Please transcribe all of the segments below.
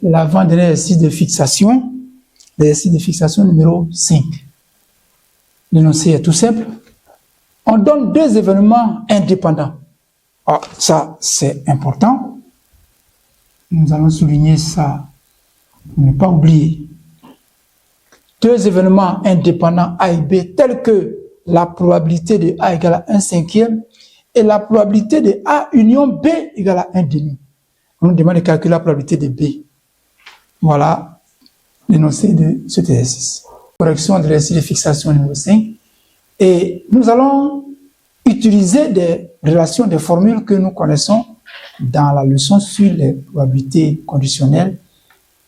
l'avant-dernier exercice de fixation, l'exercice de fixation numéro 5. L'énoncé est tout simple. On donne deux événements indépendants. Ah, ça, c'est important. Nous allons souligner ça pour ne pas oublier. Deux événements indépendants A et B tels que la probabilité de A égale à 1/5 et la probabilité de A union B égale à 1/2. On nous demande de calculer la probabilité de B. Voilà l'énoncé de cet exercice. Correction de l'exercice de fixation numéro 5. Et nous allons utiliser des relations, des formules que nous connaissons dans la leçon sur les probabilités conditionnelles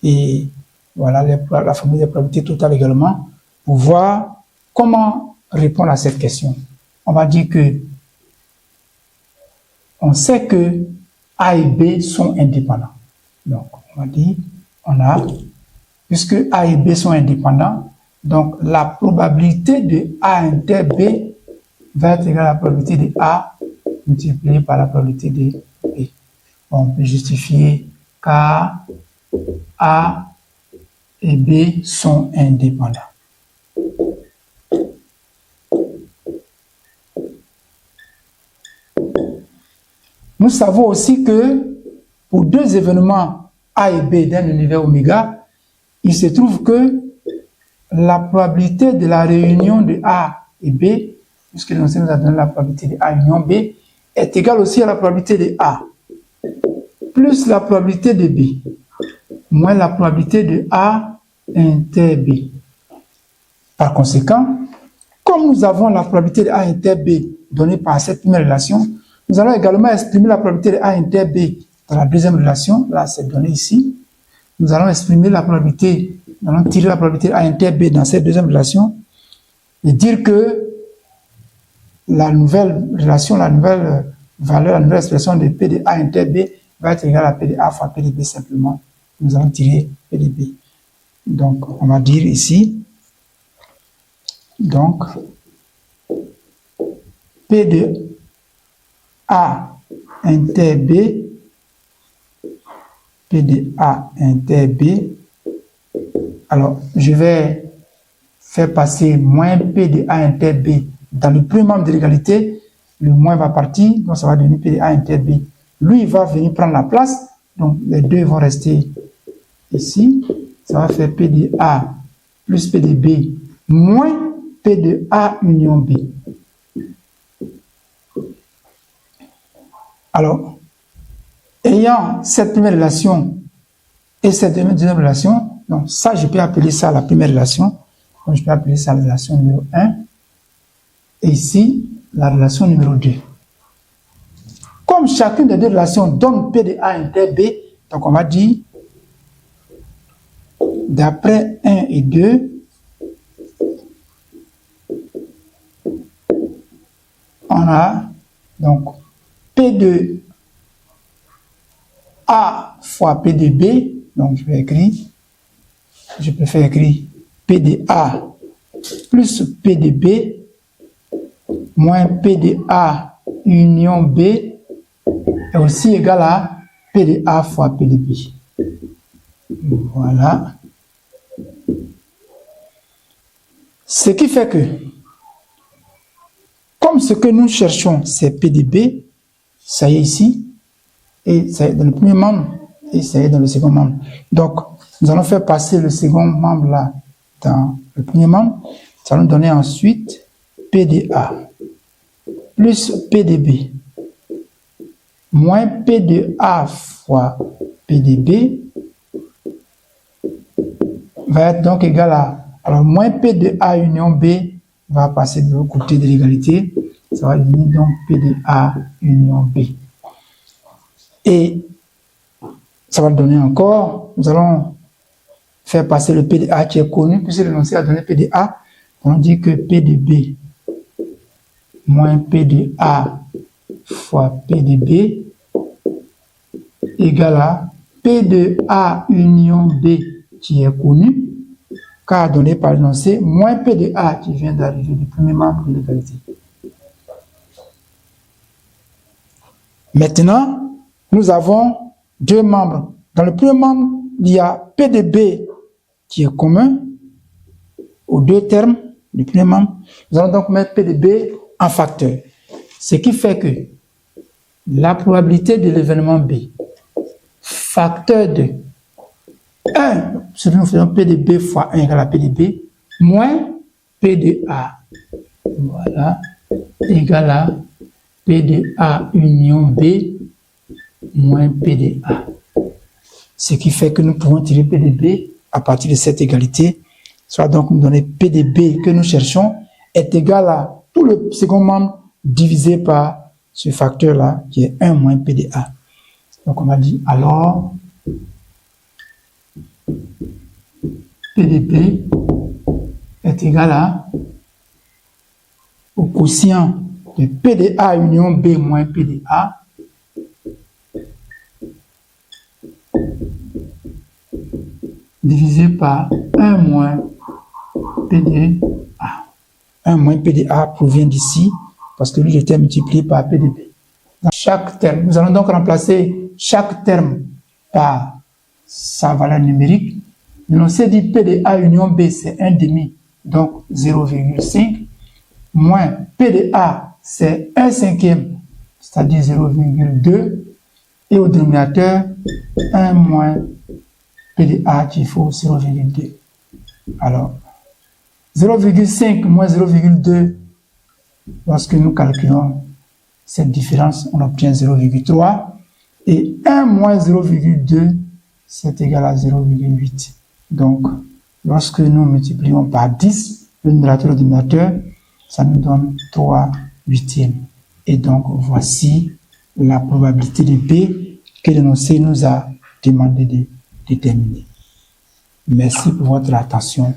et voilà la formule des probabilités totales également pour voir comment répondre à cette question. On va dire que on sait que A et B sont indépendants. Donc, on va dire, puisque A et B sont indépendants, donc la probabilité de A inter B va être égale à la probabilité de A multipliée par la probabilité de B. On peut justifier car A et B sont indépendants. Nous savons aussi que pour deux événements A et B d'un univers oméga, il se trouve que la probabilité de la réunion de A et B, puisque nous a donné la probabilité de A union B, est égale aussi à la probabilité de A, plus la probabilité de B, moins la probabilité de A inter B. Par conséquent, comme nous avons la probabilité de A inter B donnée par cette première relation, nous allons également exprimer la probabilité de A inter B dans la deuxième relation. Là, c'est donné ici. Nous allons exprimer la probabilité, nous allons tirer la probabilité de A inter B dans cette deuxième relation et dire que la nouvelle relation, la nouvelle valeur, la nouvelle expression de P de A inter B va être égale à P de A fois P de B simplement. Nous allons tirer P de B. Donc, on va dire ici, donc, P de A inter B, P de A inter B. Alors, je vais faire passer moins P de A inter B dans le premier membre de l'égalité. Le moins va partir, donc ça va devenir P de A inter B. Lui, il va venir prendre la place, donc les deux vont rester ici. Ça va faire P de A plus P de B moins P de A union B. Alors, ayant cette première relation et cette deuxième relation, donc ça, je peux appeler ça la première relation. Donc, je peux appeler ça la relation numéro 1. Et ici, la relation numéro 2. Comme chacune des deux relations donne P de A inter B, donc on va dire, d'après 1 et 2, on a donc P de A fois P de B, donc je préfère écrire P de A plus P de B moins P de A union B est aussi égal à P de A fois P de B. Voilà. Ce qui fait que, comme ce que nous cherchons, c'est P de B, ça y est ici, et ça y est dans le premier membre, et ça y est dans le second membre. Donc, nous allons faire passer le second membre là dans le premier membre. Ça va nous donner ensuite P de A plus P de B moins P de A fois P de B va être donc égal à, alors moins P de A union B va passer de l'autre côté de l'égalité, ça va devenir donc P de A union B. Et ça va donner encore, nous allons faire passer le P de A qui est connu, puisque l'énoncé a donné P de A, on dit que P de B moins P de A fois P de B égale à P de A union B qui est connu, car donné par l'énoncé, moins P de A qui vient d'arriver du premier membre de l'égalité. Maintenant, nous avons deux membres. Dans le premier membre, il y a P de B qui est commun aux deux termes du premier membre. Nous allons donc mettre P de B en facteur. Ce qui fait que la probabilité de l'événement B, facteur de 1, c'est nous faisons P de B fois 1 égale à P de B, moins P de A. Voilà, égale à P de A union B moins P de A. Ce qui fait que nous pouvons tirer P de B à partir de cette égalité, soit donc nous donner P de B que nous cherchons est égal à tout le second membre divisé par ce facteur-là qui est 1 moins P de A. Donc on va dire alors P de B est égal à au quotient de P de A union B moins P de A divisé par 1 moins P de A. 1 moins P de A provient d'ici parce que lui était multiplié par P de B. Dans chaque terme, nous allons donc remplacer chaque terme par sa valeur numérique. On s'est dit P de A union B c'est 1,5, donc 0,5, moins P de A c'est 1/5, c'est-à-dire 0,2, et au dénominateur 1 moins P de A qu'il faut 0,2. Alors, 0,5 moins 0,2, lorsque nous calculons cette différence, on obtient 0,3. Et 1 moins 0,2, c'est égal à 0,8. Donc, lorsque nous multiplions par 10, le numérateur et le dénominateur, ça nous donne 3/8. Et donc, voici la probabilité de B que l'énoncé nous a demandé de déterminer. Merci pour votre attention.